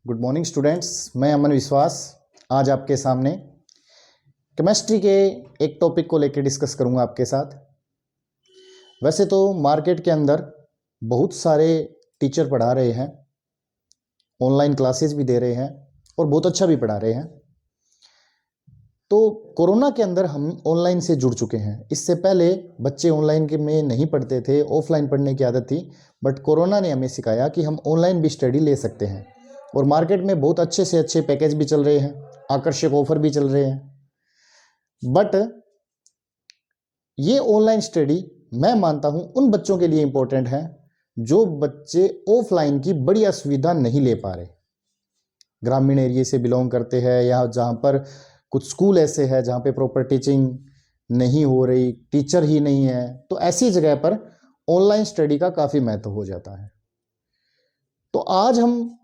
Good morning students, मैं अमन विश्वास आज आपके सामने केमिस्ट्री के एक टॉपिक को लेकर डिस्कस करूंगा आपके साथ। वैसे तो मार्केट के अंदर बहुत सारे टीचर पढ़ा रहे हैं, ऑनलाइन क्लासेस भी दे रहे हैं और बहुत अच्छा भी पढ़ा रहे हैं। तो कोरोना के अंदर हम ऑनलाइन से जुड़ चुके हैं। इससे पहले बच्चे ऑनलाइन के में नहीं पढ़ते थे, ऑफलाइन पढ़ने की आदत थी, बट कोरोना ने हमें सिखाया कि हम ऑनलाइन भी स्टडी ले सकते हैं। और मार्केट में बहुत अच्छे से अच्छे पैकेज भी चल रहे हैं, आकर्षक ऑफर भी चल रहे हैं। बट ये ऑनलाइन स्टडी मैं मानता हूं उन बच्चों के लिए इंपॉर्टेंट है जो बच्चे ऑफलाइन की बढ़िया सुविधा नहीं ले पा रहे, ग्रामीण एरिया से बिलोंग करते हैं या जहां पर कुछ स्कूल ऐसे हैं जहां पे प्रॉपर टीचिंग नहीं हो रही, टीचर ही नहीं है। तो ऐसी जगह पर ऑनलाइन स्टडी का काफी महत्व हो जाता है। तो आज हम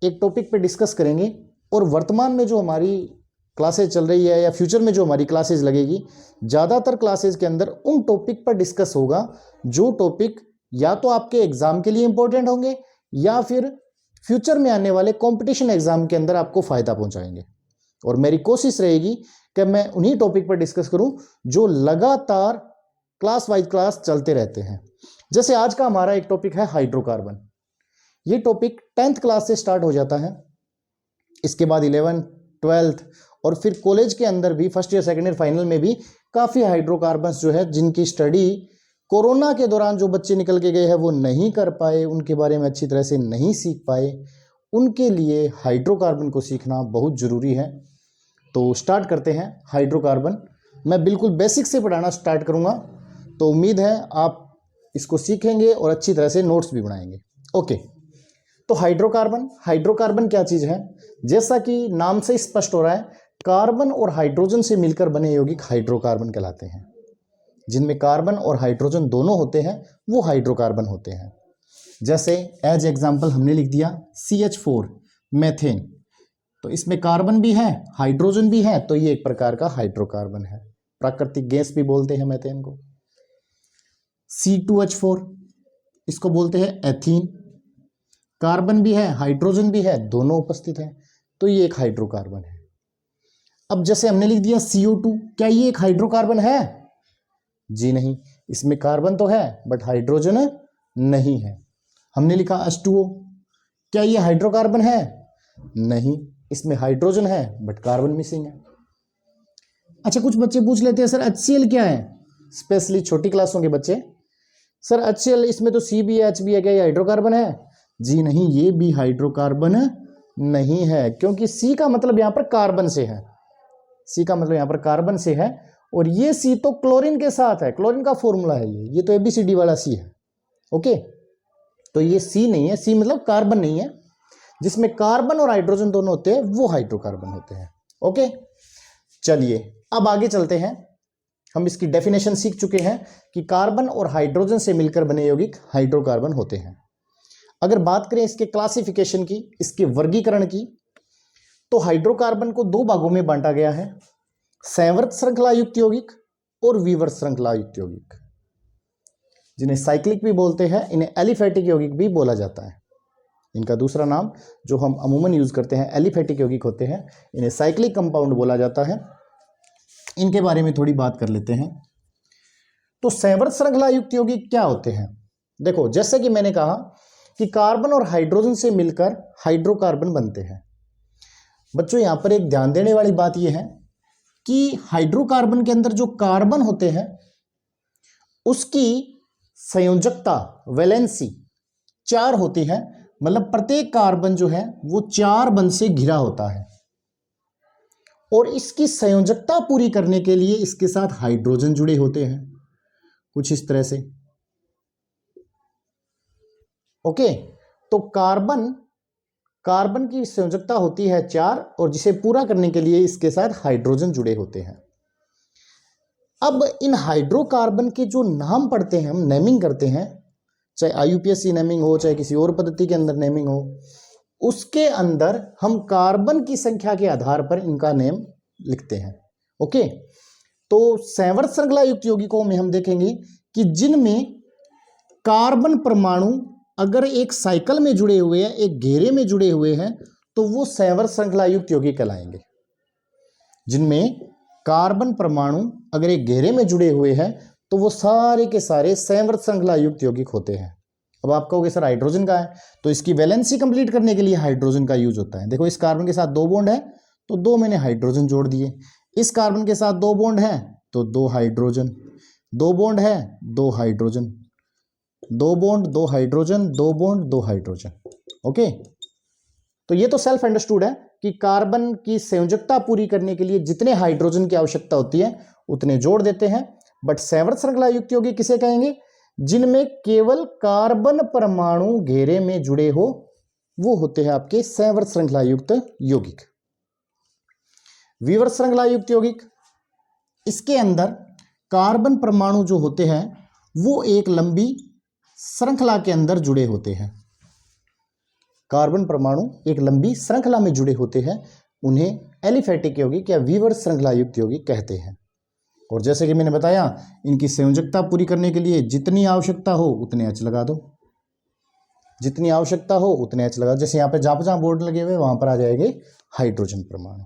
एक टॉपिक पे डिस्कस करेंगे और वर्तमान में जो हमारी क्लासेज चल रही है या फ्यूचर में जो हमारी क्लासेज लगेगी, ज़्यादातर क्लासेज के अंदर उन टॉपिक पर डिस्कस होगा जो टॉपिक या तो आपके एग्जाम के लिए इंपॉर्टेंट होंगे या फिर फ्यूचर में आने वाले कंपटीशन एग्जाम के अंदर आपको फायदा पहुंचाएंगे। और मेरी कोशिश रहेगी कि मैं उन्हीं टॉपिक पर डिस्कस करूं जो लगातार क्लास वाइज क्लास चलते रहते हैं। जैसे आज का हमारा एक टॉपिक है हाइड्रोकार्बन। ये टॉपिक 10th क्लास से स्टार्ट हो जाता है, इसके बाद 11th 12th और फिर कॉलेज के अंदर भी first year second year final में भी काफ़ी हाइड्रोकार्बन्स जो है जिनकी स्टडी कोरोना के दौरान जो बच्चे निकल के गए हैं वो नहीं कर पाए, उनके बारे में अच्छी तरह से नहीं सीख पाए, उनके लिए हाइड्रोकार्बन को सीखना बहुत ज़रूरी है। तो स्टार्ट करते हैं हाइड्रोकार्बन। मैं बिल्कुल बेसिक से पढ़ाना स्टार्ट करूँगा, तो उम्मीद है आप इसको सीखेंगे और अच्छी तरह से नोट्स भी बनाएंगे। ओके, तो हाइड्रोकार्बन क्या चीज़ है? जैसा कि नाम से स्पष्ट हो रहा है, कार्बन और हाइड्रोजन से मिलकर बने यौगिक हाइड्रोकार्बन कहलाते हैं। जिनमें कार्बन और हाइड्रोजन दोनों होते हैं वो हाइड्रोकार्बन होते हैं। जैसे एज एग्जाम्पल हमने लिख दिया CH4 मेथेन, तो इसमें कार्बन भी है हाइड्रोजन भी है, तो ये एक प्रकार का हाइड्रोकार्बन है। प्राकृतिक गैस भी बोलते हैं मेथेन को। C2H4 इसको बोलते हैं एथीन, कार्बन भी है हाइड्रोजन भी है, दोनों उपस्थित हैं, तो ये एक हाइड्रोकार्बन है। अब जैसे हमने लिख दिया CO2, क्या ये एक हाइड्रोकार्बन है? जी नहीं, इसमें कार्बन तो है बट हाइड्रोजन नहीं है। हमने लिखा H2O, क्या ये हाइड्रोकार्बन है? नहीं, इसमें हाइड्रोजन है बट कार्बन मिसिंग है। अच्छा, कुछ बच्चे पूछ लेते हैं सर HCl क्या है, स्पेशली छोटी क्लासों के बच्चे, सर HCl इसमें तो C भी है H भी है, क्या ये हाइड्रोकार्बन है? जी नहीं, ये भी हाइड्रोकार्बन नहीं है, क्योंकि C का मतलब यहां पर कार्बन से है, C का मतलब यहां पर कार्बन से है, और ये C तो क्लोरीन के साथ है, क्लोरीन का फॉर्मूला है ये तो ABCD वाला C है। ओके, तो ये C नहीं है, C मतलब कार्बन नहीं है। जिसमें कार्बन और हाइड्रोजन दोनों होते हैं वो हाइड्रोकार्बन होते हैं। ओके, चलिए अब आगे चलते हैं। हम इसकी डेफिनेशन सीख चुके हैं कि कार्बन और हाइड्रोजन से मिलकर बने यौगिक हाइड्रोकार्बन होते हैं। अगर बात करें इसके क्लासिफिकेशन की, इसके वर्गीकरण की, तो हाइड्रोकार्बन को दो भागों में बांटा गया है, संवृत श्रृंखला युक्त यौगिक और विवर्त श्रृंखला युक्त यौगिक। जिन्हें साइक्लिक भी बोलते हैं, इन्हें एलिफेटिक यौगिक भी बोला जाता है। इनका दूसरा नाम जो हम अमूमन यूज करते हैं एलिफेटिक यौगिक होते हैं, इन्हें साइक्लिक कंपाउंड बोला जाता है। इनके बारे में थोड़ी बात कर लेते हैं। तो संवृत श्रृंखला युक्त यौगिक क्या होते हैं? देखो, जैसे कि मैंने कहा कि कार्बन और हाइड्रोजन से मिलकर हाइड्रोकार्बन बनते हैं। बच्चों, यहां पर एक ध्यान देने वाली बात यह है कि हाइड्रोकार्बन के अंदर जो कार्बन होते हैं उसकी संयोजकता वैलेंसी 4 होती है, मतलब प्रत्येक कार्बन जो है वो 4 बंध से घिरा होता है, और इसकी संयोजकता पूरी करने के लिए इसके साथ हाइड्रोजन जुड़े होते हैं कुछ इस तरह से। ओके, तो कार्बन की संयोजकता होती है 4 और जिसे पूरा करने के लिए इसके साथ हाइड्रोजन जुड़े होते हैं। अब इन हाइड्रोकार्बन के जो नाम पढ़ते हैं, हम नेमिंग करते हैं, चाहे IUPAC नेमिंग हो चाहे किसी और पद्धति के अंदर नेमिंग हो, उसके अंदर हम कार्बन की संख्या के आधार पर इनका नेम लिखते हैं। ओके, तो संवृत श्रृंखला युक्त यौगिकों में हम देखेंगे कि जिनमें कार्बन परमाणु अगर एक साइकिल में जुड़े हुए हैं, एक घेरे में जुड़े हुए हैं, तो वो संवृत श्रृंखला युक्त यौगिक कहलाएंगे, जिनमें कार्बन परमाणु अगर एक घेरे में जुड़े हुए हैं तो वो सारे के सारे संवृत श्रृंखला युक्त यौगिक होते हैं। अब आप कहोगे सर हाइड्रोजन का है, तो इसकी वैलेंसी कंप्लीट करने के लिए हाइड्रोजन का यूज होता है। देखो इस कार्बन के साथ 2 बॉन्ड है तो 2 मैंने हाइड्रोजन जोड़ दिए, इस कार्बन के साथ 2 बॉन्ड है तो 2 हाइड्रोजन, 2 बॉन्ड है 2 hydrogen, 2 bond 2 hydrogen, 2 bond 2 hydrogen. Okay, तो ये तो सेल्फ अंडरस्टूड है कि कार्बन की संयोजकता पूरी करने के लिए जितने हाइड्रोजन की आवश्यकता होती है उतने जोड़ देते हैं। बट संवृत श्रृंखला युक्त यौगिक किसे कहेंगे? जिनमें केवल कार्बन परमाणु घेरे में जुड़े हो, वो होते हैं आपके संवृत श्रृंखला युक्त यौगिक। विवर्त श्रृंखला युक्त यौगिक, इसके अंदर कार्बन परमाणु जो होते हैं वो एक लंबी श्रृंखला के अंदर जुड़े होते हैं। कार्बन परमाणु एक लंबी श्रृंखला में जुड़े होते हैं, उन्हें एलिफैटिक यौगिक या विवर्त श्रृंखला युक्त यौगिक कहते हैं। और जैसे कि मैंने बताया, इनकी संयोजकता पूरी करने के लिए जितनी आवश्यकता हो उतने एच लगा दो, जितनी आवश्यकता हो उतने एच लगा दो। जैसे यहाँ पे जहां बोर्ड लगे हुए वहां पर आ जाएंगे हाइड्रोजन परमाणु।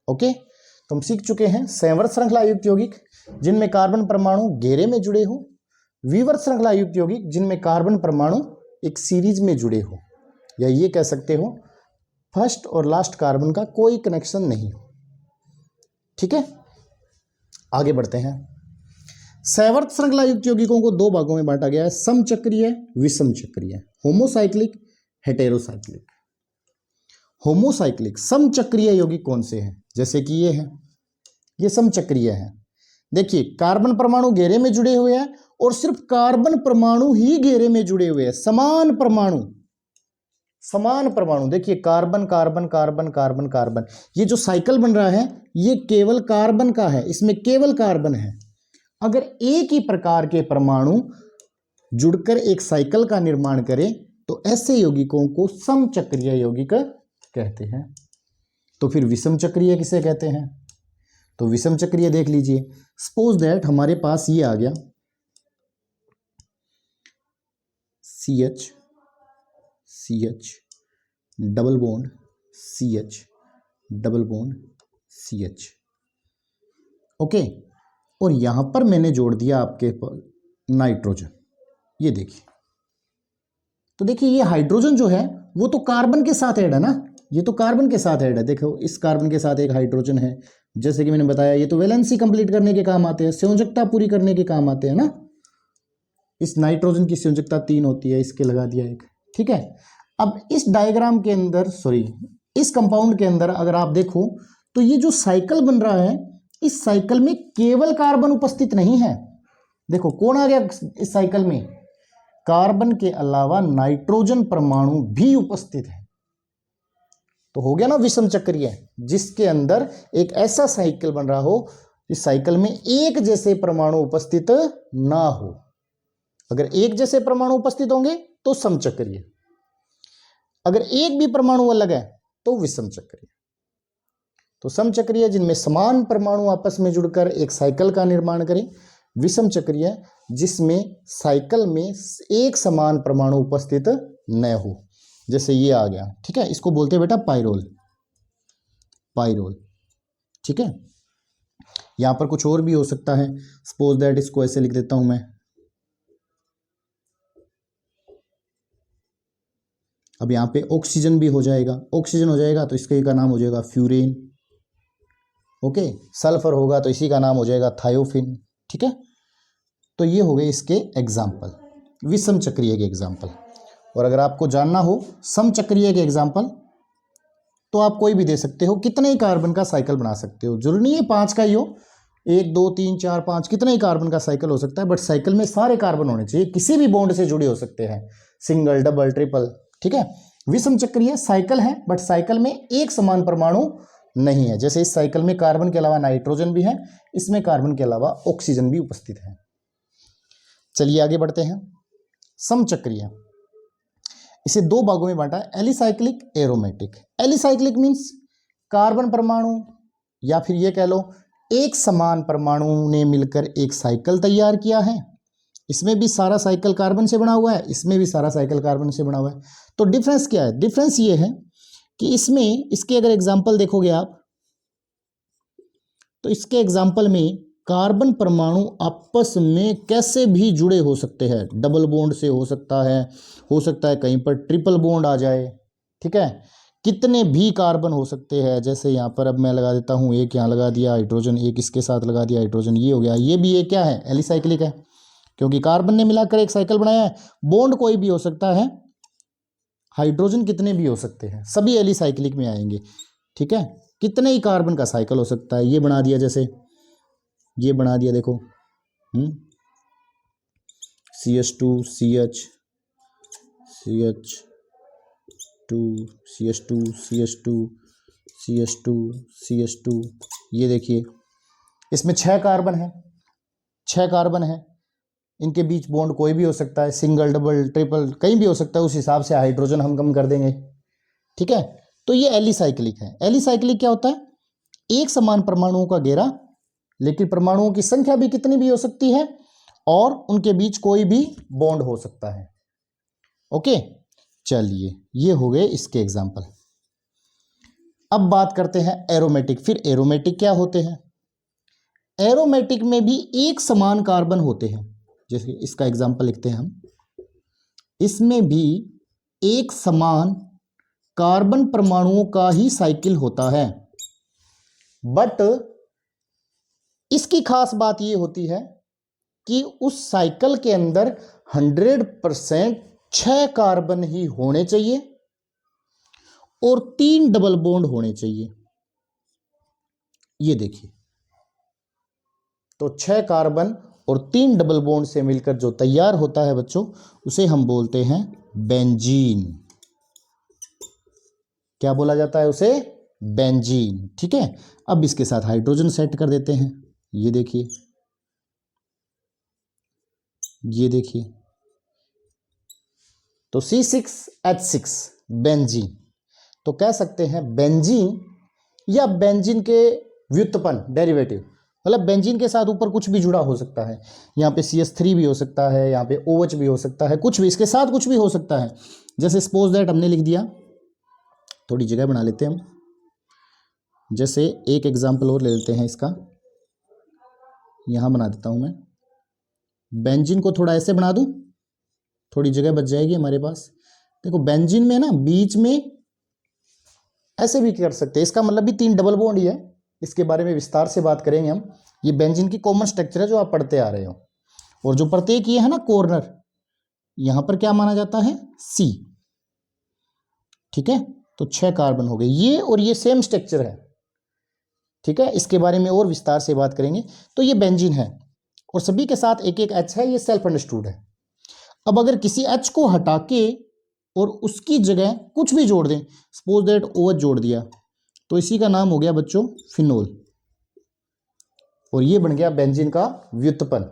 ओके, तो हम सीख चुके हैं संवृत श्रृंखला युक्त यौगिक जिनमें कार्बन परमाणु घेरे में जुड़े हो, विवर्त श्रृंखला युक्त यौगिक जिनमें कार्बन परमाणु एक सीरीज में जुड़े हो, या ये कह सकते हो फर्स्ट और लास्ट कार्बन का कोई कनेक्शन नहीं हो। ठीक है, आगे बढ़ते हैं। संवृत श्रृंखला युक्त यौगिकों को 2 भागों में बांटा गया है, समचक्रीय, विषम चक्रीय, होमोसाइक्लिक, हेटेरोसाइक्लिक। होमोसाइक्लिक समचक्रीय यौगिक कौन से हैं? जैसे कि ये है, ये समचक्रीय है। देखिए कार्बन परमाणु घेरे में जुड़े हुए हैं और सिर्फ कार्बन परमाणु ही घेरे में जुड़े हुए हैं, समान परमाणु, समान परमाणु। देखिए carbon carbon carbon carbon carbon, ये जो साइकिल बन रहा है ये केवल कार्बन का है, इसमें केवल कार्बन है। अगर एक ही प्रकार के परमाणु जुड़कर एक साइकिल का निर्माण करें तो ऐसे यौगिकों को समचक्रीय यौगिक कहते हैं। तो फिर विषम चक्रीय किसे कहते हैं? तो विषम चक्रीय देख लीजिए, सपोज दैट हमारे पास ये आ गया CH CH double bond CH double bond CH। Okay, और यहां पर मैंने जोड़ दिया आपके नाइट्रोजन। ये देखिए, तो देखिए ये हाइड्रोजन जो है वो तो कार्बन के साथ ऐड है ना, ये तो कार्बन के साथ ऐड है। देखो इस कार्बन के साथ एक हाइड्रोजन है, जैसे कि मैंने बताया ये तो वैलेंसी कंप्लीट करने के काम आते हैं, संयोजकता पूरी करने के काम आते हैं ना। इस नाइट्रोजन की संयोजकता 3 होती है, इसके लगा दिया एक। ठीक है, अब इस डायग्राम के अंदर, सॉरी इस कंपाउंड के अंदर अगर आप देखो तो ये जो साइकिल बन रहा है, इस साइकिल में केवल कार्बन उपस्थित नहीं है। देखो कौन आ गया इस साइकिल में? कार्बन के अलावा नाइट्रोजन परमाणु भी उपस्थित है। तो हो गया ना विषम चक्रीय, जिसके अंदर एक ऐसा साइकिल बन रहा हो इस साइकिल में एक जैसे परमाणु उपस्थित ना हो। अगर एक जैसे परमाणु उपस्थित होंगे तो समचक्रीय, अगर एक भी परमाणु अलग है तो विषम चक्रीय। तो समचक्रीय जिनमें समान परमाणु आपस में जुड़कर एक साइकिल का निर्माण करें, विषम चक्रीय जिसमें साइकिल में एक समान परमाणु उपस्थित न हो। जैसे ये आ गया, ठीक है, इसको बोलते हैं बेटा पाइरोल, पाइरोल। ठीक है, यहां पर कुछ और भी हो सकता है, सपोज दैट इसको ऐसे लिख देता हूं मैं, अब यहां पे ऑक्सीजन भी हो जाएगा, ऑक्सीजन हो जाएगा तो इसके का नाम हो जाएगा फ्यूरेन। ओके, सल्फर होगा तो इसी का नाम हो जाएगा थायोफिन। ठीक है, तो ये हो गए इसके एग्जाम्पल, विषम चक्रीय के एग्जाम्पल। और अगर आपको जानना हो समचक्रीय के एग्जाम्पल तो आप कोई भी दे सकते हो, कितने ही कार्बन का साइकिल बना सकते हो, जरूरी नहीं है 5 का ही हो, 1 2 3 4 5 कितने ही कार्बन का साइकिल हो सकता है, बट साइकिल में सारे कार्बन होने चाहिए, किसी भी बॉन्ड से जुड़े हो सकते हैं, सिंगल डबल ट्रिपल। ठीक है, विषम चक्रीय साइकिल है बट साइकिल में एक समान परमाणु नहीं है। जैसे इस साइकिल में कार्बन के अलावा नाइट्रोजन भी है, इसमें कार्बन के अलावा ऑक्सीजन भी उपस्थित है। चलिए आगे बढ़ते हैं। समचक्रीय इसे 2 भागों में बांटा है, alicyclic, aromatic. Alicyclic means carbon परमाणु या फिर ये कह लो एक समान परमाणु ने मिलकर एक साइकिल तैयार किया है। इसमें भी सारा साइकिल कार्बन से बना हुआ है, इसमें भी सारा साइकिल कार्बन से बना हुआ है। तो डिफरेंस क्या है? डिफरेंस ये है कि इसमें इसके अगर एग्जाम्पल देखोगे आप, तो इसके एग्जाम्पल में कार्बन परमाणु आपस में कैसे भी जुड़े हो सकते हैं। डबल बॉन्ड से हो सकता है कहीं पर ट्रिपल बॉन्ड आ जाए, ठीक है। कितने भी कार्बन हो सकते हैं, जैसे यहाँ पर अब मैं लगा देता हूँ, एक यहाँ लगा दिया हाइड्रोजन, एक इसके साथ लगा दिया हाइड्रोजन, ये हो गया। ये भी एक क्या है, एलिसाइक्लिक है, क्योंकि कार्बन ने मिलाकर एक साइकिल बनाया है। बॉन्ड कोई भी हो सकता है, हाइड्रोजन कितने भी हो सकते हैं, सभी एलिसाइक्लिक में आएंगे, ठीक है। कितने ही कार्बन का साइकिल हो सकता है। ये बना दिया, जैसे ये बना दिया, देखो CH2 CH CH2 CH2 CH2 CH2 CH2, ये देखिए इसमें 6 कार्बन है, 6 कार्बन है। इनके बीच बॉन्ड कोई भी हो सकता है, सिंगल डबल ट्रिपल कहीं भी हो सकता है। उस हिसाब से हाइड्रोजन हम कम कर देंगे, ठीक है। तो ये एलिसाइक्लिक है। एलिसाइक्लिक क्या होता है, एक समान परमाणुओं का घेरा, लेकिन परमाणुओं की संख्या भी कितनी भी हो सकती है और उनके बीच कोई भी बॉन्ड हो सकता है। ओके, चलिए ये हो गए इसके एग्जाम्पल। अब बात करते हैं एरोमेटिक। फिर एरोमेटिक क्या होते हैं। एरोमेटिक में भी एक समान कार्बन होते हैं, जैसे इसका एग्जाम्पल लिखते हैं हम। इसमें भी एक समान कार्बन परमाणुओं का ही साइकिल होता है, बट इसकी खास बात यह होती है कि उस साइकिल के अंदर 100% 6 कार्बन ही होने चाहिए और 3 डबल बॉन्ड होने चाहिए। ये देखिए, तो 6 कार्बन और 3 डबल बॉन्ड से मिलकर जो तैयार होता है बच्चों, उसे हम बोलते हैं बेंजीन। क्या बोला जाता है उसे, बेंजीन, ठीक है। अब इसके साथ हाइड्रोजन सेट कर देते हैं। ये देखिए, ये देखिए, तो C6H6 बेंजीन। तो कह सकते हैं बेंजीन या बेंजीन के व्युत्पन्न डेरिवेटिव, मतलब बेंजीन के साथ ऊपर कुछ भी जुड़ा हो सकता है। यहाँ पे CH3 भी हो सकता है, यहाँ पे OH भी हो सकता है, कुछ भी इसके साथ कुछ भी हो सकता है। जैसे सपोज दैट हमने लिख दिया, थोड़ी जगह बना लेते हैं हम। जैसे एक एग्जाम्पल और ले लेते हैं इसका, यहाँ बना देता हूँ मैं। बेंजीन को थोड़ा ऐसे बना दूँ, थोड़ी जगह बच जाएगी हमारे पास। देखो बेंजीन में ना बीच में ऐसे भी कर सकते हैं, इसका मतलब भी 3 डबल बॉन्ड ही है। इसके बारे में विस्तार से बात करेंगे हम। ये बेंजीन की कॉमन स्ट्रक्चर है जो आप पढ़ते आ रहे हो, और जो प्रत्येक ये है ना कॉर्नर, यहां पर क्या माना जाता है, C, ठीक है। तो 6 कार्बन हो गए ये, और ये सेम स्ट्रक्चर है, ठीक है। इसके बारे में और विस्तार से बात करेंगे। तो ये बेंजीन है और सभी के साथ एक एक H है, ये सेल्फ अंडरस्टूड है। अब अगर किसी H को हटा के और उसकी जगह कुछ भी जोड़ दें, सपोज दैट OH जोड़ दिया, तो इसी का नाम हो गया बच्चों फिनोल, और ये बन गया बेंजीन का व्युत्पन्न,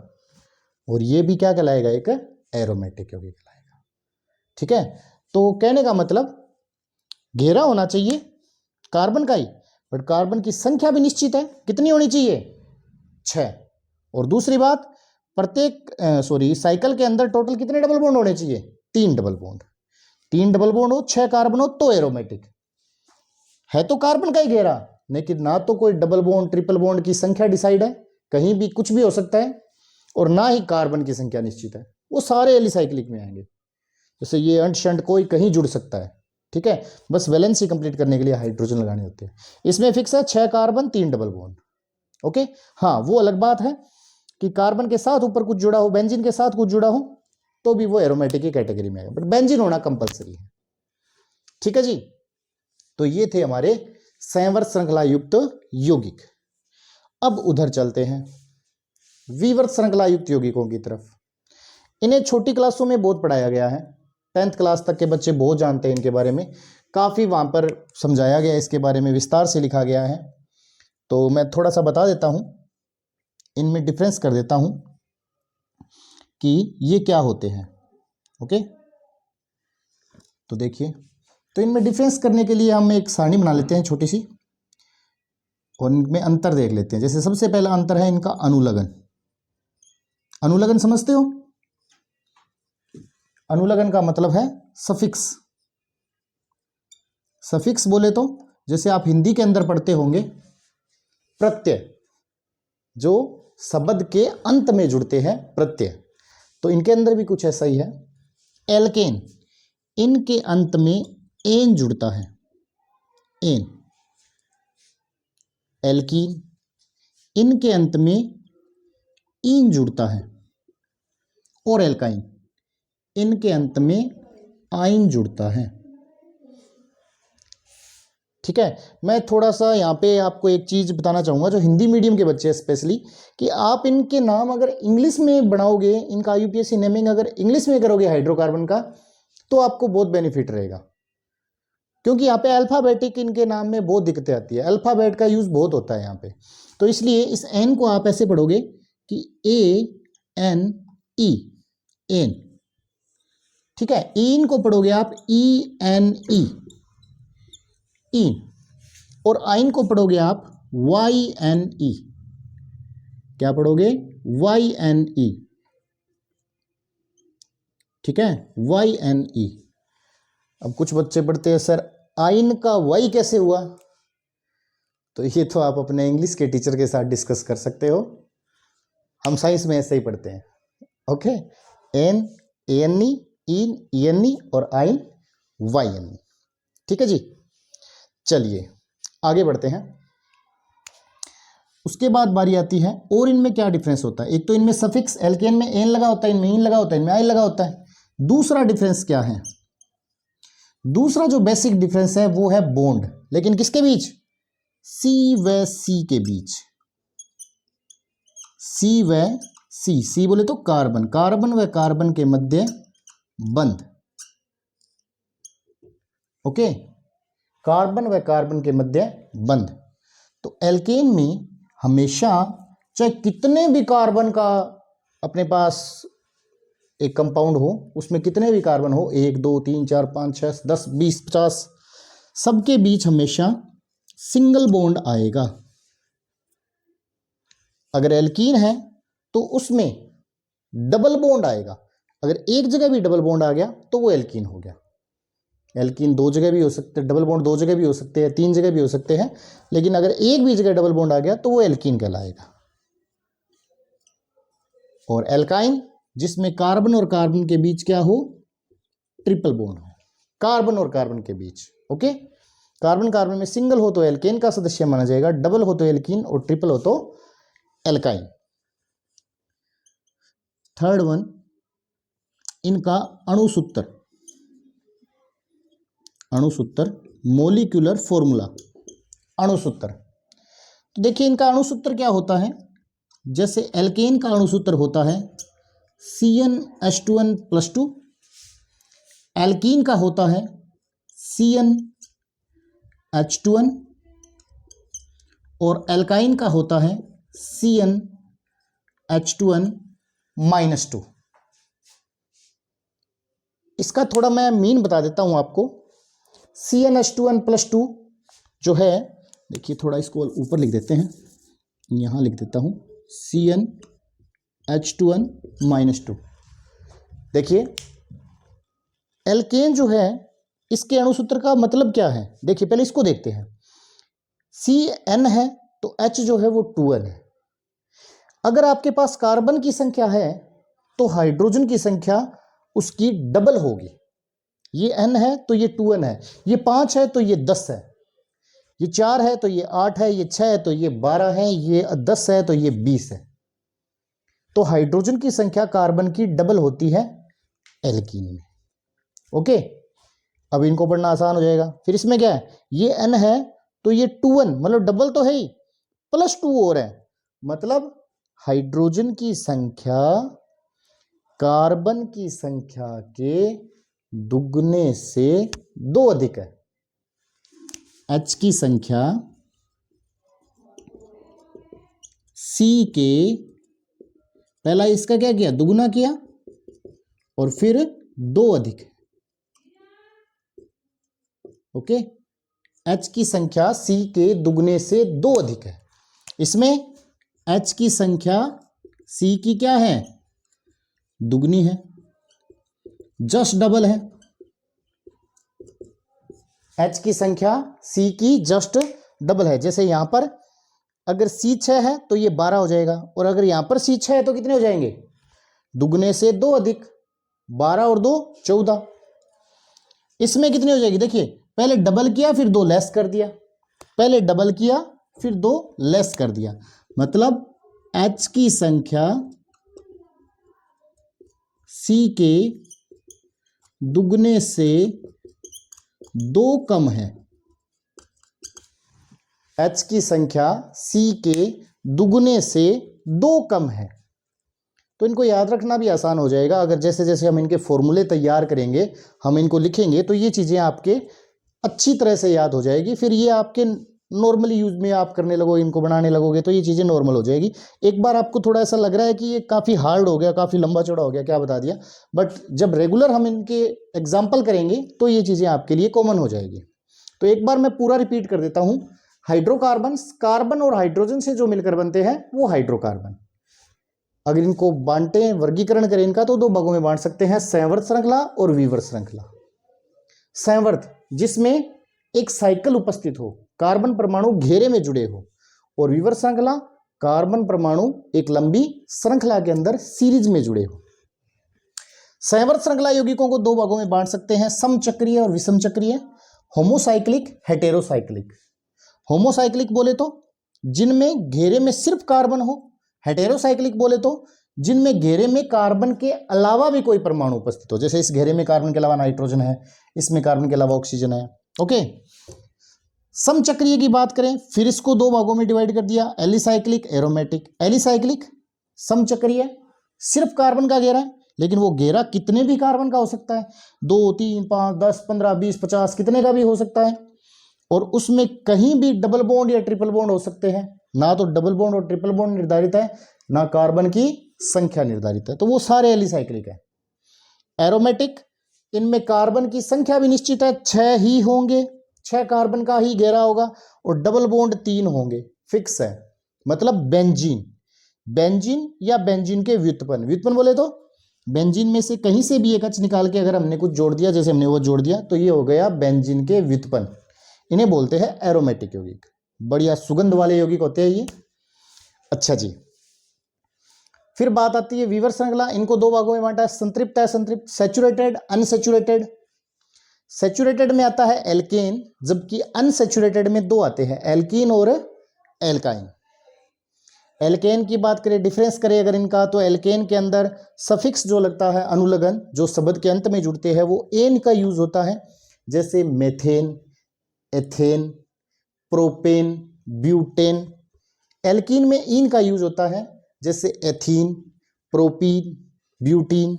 और ये भी क्या कहलाएगा, एक एरोमेटिक यौगिक कहलाएगा, ठीक है। तो कहने का मतलब घेरा होना चाहिए कार्बन का ही, बट कार्बन की संख्या भी निश्चित है, कितनी होनी चाहिए, 6। और दूसरी बात, प्रत्येक साइकिल के अंदर टोटल कितने डबल बॉन्ड होने चाहिए, 3 डबल बॉन्ड। 3 डबल बॉन्ड हो, 6 कार्बन हो, तो एरोमेटिक है। तो कार्बन का ही घेरा, लेकिन ना तो कोई डबल बॉन्ड ट्रिपल बॉन्ड की संख्या डिसाइड है, कहीं भी कुछ भी हो सकता है, और ना ही कार्बन की संख्या निश्चित है। वो सारे एलिसाइक्लिक में आएंगे। जैसे ये अंट शंट कोई कहीं जुड़ सकता है, ठीक है। बस वैलेंसी कंप्लीट करने के लिए हाइड्रोजन लगाने होते हैं। इसमें फिक्स है 6 कार्बन 3 डबल बॉन्ड, ओके। हाँ, वो अलग बात है कि कार्बन के साथ ऊपर कुछ जुड़ा हो, बेंजीन के साथ कुछ जुड़ा हो, तो भी वो एरोमेटिक की कैटेगरी में आएगा, बट बेंजीन होना कंपलसरी है, ठीक है जी। तो ये थे हमारे संवर श्रृंखला युक्त यौगिक। अब उधर चलते हैं विवर्त श्रृंखला युक्त यौगिकों की तरफ। इन्हें छोटी क्लासों में बहुत पढ़ाया गया है, 10th क्लास तक के बच्चे बहुत जानते हैं इनके बारे में, काफ़ी वहाँ पर समझाया गया, इसके बारे में विस्तार से लिखा गया है। तो मैं थोड़ा सा बता देता हूँ, इनमें डिफरेंस कर देता हूँ कि ये क्या होते हैं, ओके। तो देखिए, तो इनमें डिफरेंस करने के लिए हम एक सारणी बना लेते हैं छोटी सी, और इनमें अंतर देख लेते हैं। जैसे सबसे पहला अंतर है इनका अनुलग्न। अनुलग्न समझते हो, अनुलग्न का मतलब है सफिक्स। सफिक्स बोले तो जैसे आप हिंदी के अंदर पढ़ते होंगे प्रत्यय, जो शब्द के अंत में जुड़ते हैं प्रत्यय, तो इनके अंदर भी कुछ ऐसा ही है। एल्केन, इनके अंत में एन जुड़ता है, एन। एल्कीन, इनके अंत में ईन जुड़ता है। और एल्काइन, इनके अंत में आइन जुड़ता है। ठीक है, मैं थोड़ा सा यहाँ पे आपको एक चीज बताना चाहूंगा, जो हिंदी मीडियम के बच्चे हैं स्पेशली, कि आप इनके नाम अगर इंग्लिश में बनाओगे, इनका IUPAC नेमिंग अगर इंग्लिश में करोगे हाइड्रोकार्बन का, तो आपको बहुत बेनिफिट रहेगा, क्योंकि यहाँ पे अल्फाबेटिक इनके नाम में बहुत दिक्कतें आती है, अल्फाबेट का यूज बहुत होता है यहाँ पे। तो इसलिए इस एन को आप ऐसे पढ़ोगे कि ANE, एन। ठीक है, ईन को पढ़ोगे आप ENE, ईन। और आइन को पढ़ोगे आप YNE, क्या पढ़ोगे? YNE। ठीक है, YNE। अब कुछ बच्चे पढ़ते हैं सर आइन का वाई कैसे हुआ, तो ये तो आप अपने इंग्लिश के टीचर के साथ डिस्कस कर सकते हो, हम साइंस में ऐसे ही पढ़ते हैं। ओके, एन, ANE, इन, ENE और आइन YNE। ठीक है जी, चलिए आगे बढ़ते हैं। उसके बाद बारी आती है और इनमें क्या डिफरेंस होता है। एक तो इनमें सफिक्स, एल्केन में एन लगा होता है, इनमें इन लगा होता है, इनमें आइन लगा होता है। दूसरा डिफरेंस क्या है? दूसरा जो बेसिक डिफरेंस है वो है बॉन्ड, लेकिन किसके बीच? C व C के बीच। C व C, C बोले तो कार्बन, कार्बन व कार्बन के मध्य बंध। ओके, कार्बन व कार्बन के मध्य बंध। तो एल्केन में हमेशा चाहे कितने भी कार्बन का अपने पास एक कंपाउंड हो, उसमें कितने भी कार्बन हो, 1 2 3 4 5 6 10 20 50, सबके बीच हमेशा सिंगल बॉन्ड आएगा। अगर एल्कीन है तो उसमें डबल बॉन्ड आएगा। अगर एक जगह भी डबल बॉन्ड आ गया तो वो एल्कीन हो गया। एल्कीन दो जगह भी हो सकते हैं, डबल बॉन्ड दो जगह भी हो सकते हैं, 3 जगह भी हो सकते हैं, लेकिन अगर एक भी जगह डबल बॉन्ड आ गया तो वो एल्कीन कहलाएगा। और एल्काइन, जिसमें कार्बन और कार्बन के बीच क्या हो? ट्रिपल बॉन्ड हो, कार्बन और कार्बन के बीच। ओके, कार्बन कार्बन में सिंगल हो तो एल्केन का सदस्य माना जाएगा, डबल हो तो एल्कीन और ट्रिपल हो तो एल्काइन। थर्ड वन, इनका अणुसूत्र, अणुसूत्र, मोलिक्यूलर फॉर्मूला, अणुसूत्र। तो देखिए इनका अणुसूत्र क्या होता है। जैसे एल्केन का अणुसूत्र होता है CnH2n+2, एल्कीन का होता है CnH2n, और एल्काइन का होता है CnH2n-2। इसका थोड़ा मैं मीन बता देता हूं आपको। CnH2n+2 जो है, देखिए थोड़ा इसको ऊपर लिख देते हैं, यहां लिख देता हूं CnH2n-2। देखिए एल्केन जो है, इसके अणुसूत्र का मतलब क्या है? देखिए पहले इसको देखते हैं। Cn है तो H जो है वो 2n है। अगर आपके पास कार्बन की संख्या है तो हाइड्रोजन की संख्या उसकी डबल होगी। ये n है तो ये 2n है, ये 5 है तो ये 10 है, ये 4 है तो ये 8 है, ये 6 है तो ये 12 है, ये 10 है तो ये 20 है। तो हाइड्रोजन की संख्या कार्बन की डबल होती है एल्कीन में। ओके, अब इनको पढ़ना आसान हो जाएगा। फिर इसमें क्या है, ये n है तो ये 2n, मतलब डबल तो है ही, +2 और है, मतलब हाइड्रोजन की संख्या कार्बन की संख्या के दुगने से 2 अधिक है। H की संख्या C के, पहला इसका क्या किया, दुगुना किया, और फिर 2 अधिक है। ओके, H की संख्या C के दुगने से 2 अधिक है। इसमें H की संख्या C की क्या है, दुगनी है, जस्ट डबल है। H की संख्या C की जस्ट डबल है। जैसे यहां पर अगर C 6 है तो ये 12 हो जाएगा, और अगर यहां पर C 6 है तो कितने हो जाएंगे? दुगने से 2 अधिक 12 और 2 14। इसमें कितनी हो जाएगी? देखिए पहले डबल किया फिर 2 लेस कर दिया, पहले डबल किया फिर 2 लेस कर दिया, मतलब H की संख्या C के दुगने से 2 कम है। H की संख्या C के दुगने से 2 कम है। तो इनको याद रखना भी आसान हो जाएगा। अगर जैसे जैसे हम इनके फॉर्मूले तैयार करेंगे, हम इनको लिखेंगे, तो ये चीज़ें आपके अच्छी तरह से याद हो जाएगी। फिर ये आपके नॉर्मली यूज में आप करने लगोगे, इनको बनाने लगोगे, तो ये चीज़ें नॉर्मल हो जाएगी। एक बार आपको थोड़ा ऐसा लग रहा है कि ये काफ़ी हार्ड हो गया, काफ़ी लंबा चौड़ा हो गया, क्या बता दिया, बट जब रेगुलर हम इनके एग्जाम्पल करेंगे तो ये चीज़ें आपके लिए कॉमन हो जाएगी। तो एक बार मैं पूरा रिपीट कर देता हूँ। हाइड्रोकार्बन, कार्बन और हाइड्रोजन से जो मिलकर बनते हैं वो हाइड्रोकार्बन। अगर इनको बांटे, वर्गीकरण करें इनका, तो 2 भागों में बांट सकते हैं, संवर्त श्रृंखला और विवर्त श्रृंखला। संवर्त जिसमें एक साइकिल उपस्थित हो, कार्बन परमाणु घेरे में जुड़े हो, और विवर्त श्रृंखला कार्बन परमाणु एक लंबी श्रृंखला के अंदर सीरीज में जुड़े हो। संवर्त श्रृंखला यौगिकों को 2 भागों में बांट सकते हैं, समचक्रीय और विषम चक्रीय, होमोसाइक्लिक, हेटेरोसाइक्लिक। होमोसाइक्लिक बोले तो जिनमें घेरे में सिर्फ कार्बन हो, हेटेरोसाइक्लिक बोले तो जिनमें घेरे में कार्बन के अलावा भी कोई परमाणु उपस्थित हो। जैसे इस घेरे में कार्बन के अलावा नाइट्रोजन है, इसमें कार्बन के अलावा ऑक्सीजन है। ओके, समचक्रीय की बात करें, फिर इसको 2 भागों में डिवाइड कर दिया, एलिसाइक्लिक, एरोमेटिक। एलिसाइक्लिक समचक्रीय, सिर्फ कार्बन का घेरा है, लेकिन वो घेरा कितने भी कार्बन का हो सकता है, 2 3 5 10 15 20 50 कितने का भी हो सकता है, और उसमें कहीं भी डबल बॉन्ड या ट्रिपल बॉन्ड हो सकते हैं। ना तो डबल बॉन्ड और ट्रिपल बॉन्ड निर्धारित है, ना कार्बन की संख्या निर्धारित है, तो वो सारे एलिसाइक्लिक है। एरोमेटिक, इनमें कार्बन की संख्या भी निश्चित है, 6 ही होंगे, 6 कार्बन का ही घेरा होगा, और डबल बॉन्ड 3 होंगे, फिक्स है। मतलब बेंजीन, बेंजीन या बेंजीन के व्युत्पन्न, व्युत्पन्न बोले तो बेंजीन में से कहीं से भी एक H निकाल के अगर हमने कुछ जोड़ दिया, जैसे हमने वो जोड़ दिया, तो ये हो गया बेंजीन के व्युत्पन्न। इन्हें बोलते हैं एरोमेटिक यौगिक। बढ़िया सुगंध वाले यौगिक होते हैं ये। अच्छा जी, फिर बात आती है विवर्त श्रृंखला। इनको 2 भागों में बांटा है, संतृप्त, असंतृप्त, सैचुरेटेड, अनसैचुरेटेड। सैचुरेटेड में आता है एल्केन, जबकि अनसैचुरेटेड में 2 आते हैं, एल्कीन और एल्काइन। एल्केन की बात करें, डिफरेंस करें अगर इनका, तो एल्केन के अंदर सफिक्स जो लगता है, अनुलग्न, जो शब्द के अंत में जुड़ते हैं, वो एन का यूज होता है। जैसे methane, ethane, propane, butane. Alkene में इन का यूज होता है, जैसे एथीन, प्रोपीन, ब्यूटीन।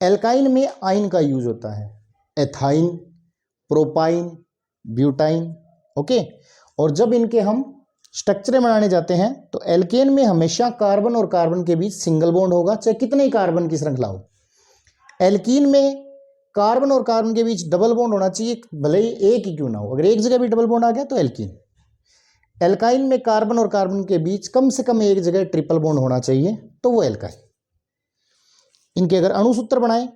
एल्काइन में आइन का यूज होता है, एथाइन, प्रोपाइन, ब्यूटाइन। ओके, और जब इनके हम स्ट्रक्चर बनाने जाते हैं, तो एल्केन में हमेशा कार्बन और कार्बन के बीच सिंगल बॉन्ड होगा, चाहे कितने ही कार्बन की श्रृंखला हो। एल्कीन में कार्बन और कार्बन के बीच डबल बॉन्ड होना चाहिए, भले ही एक ही क्यों ना हो, अगर एक जगह भी डबल बॉन्ड आ गया तो एल्कीन। एल्काइन में कार्बन और कार्बन के बीच कम से कम एक जगह ट्रिपल बॉन्ड होना चाहिए, तो वो एल्काइन। इनके अगर अणुसूत्र बनाएं,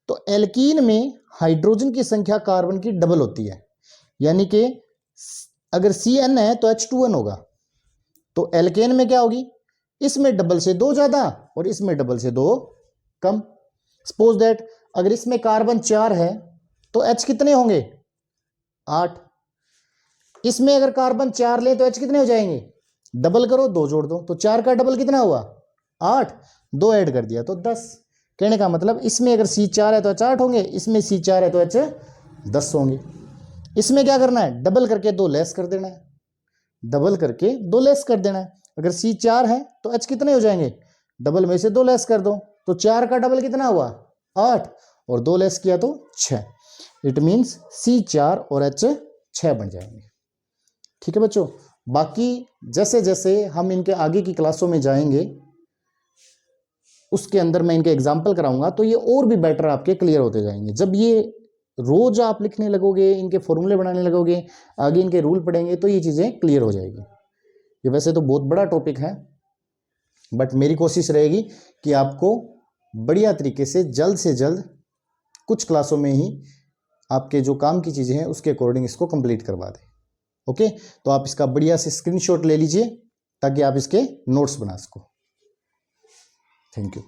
तो एल्कीन में हाइड्रोजन की संख्या कार्बन की डबल होती है, यानी कि अगर CN है तो H2N होगा। तो एल्केन में क्या होगी, इसमें डबल से 2 ज्यादा और इसमें डबल से 2 कम। सपोज दैट अगर इसमें कार्बन 4 है तो H कितने होंगे, 8। इसमें अगर कार्बन 4 ले तो H कितने हो जाएंगे, डबल करो 2 जोड़ दो, तो 4 का डबल कितना हुआ, 8, 2 ऐड कर दिया तो 10। कहने का मतलब इसमें अगर C4 है तो H 8 होंगे, इसमें C4 है तो H 10 होंगे। इसमें क्या करना है, डबल करके 2 लेस कर देना है, डबल करके 2 लेस कर देना है। अगर C4 है तो H कितने हो जाएंगे, डबल में से 2 लेस कर दो, तो 4 का डबल कितना हुआ, 8, और 2 लेस किया तो 6। इट मीन्स C4 और H 6 बन जाएंगे। ठीक है बच्चों, बाकी जैसे जैसे हम इनके आगे की क्लासों में जाएंगे, उसके अंदर मैं इनके एग्जाम्पल कराऊंगा, तो ये और भी बेटर आपके क्लियर होते जाएंगे। जब ये रोज आप लिखने लगोगे, इनके फॉर्मूले बनाने लगोगे, आगे इनके रूल पढ़ेंगे, तो ये चीज़ें क्लियर हो जाएगी। ये वैसे तो बहुत बड़ा टॉपिक है, बट मेरी कोशिश रहेगी कि आपको बढ़िया तरीके से जल्द कुछ क्लासों में ही आपके जो काम की चीज़ें हैं उसके अकॉर्डिंग इसको कंप्लीट करवा दें। ओके, तो आप इसका बढ़िया से स्क्रीनशॉट ले लीजिए ताकि आप इसके नोट्स बना सको। Thank you.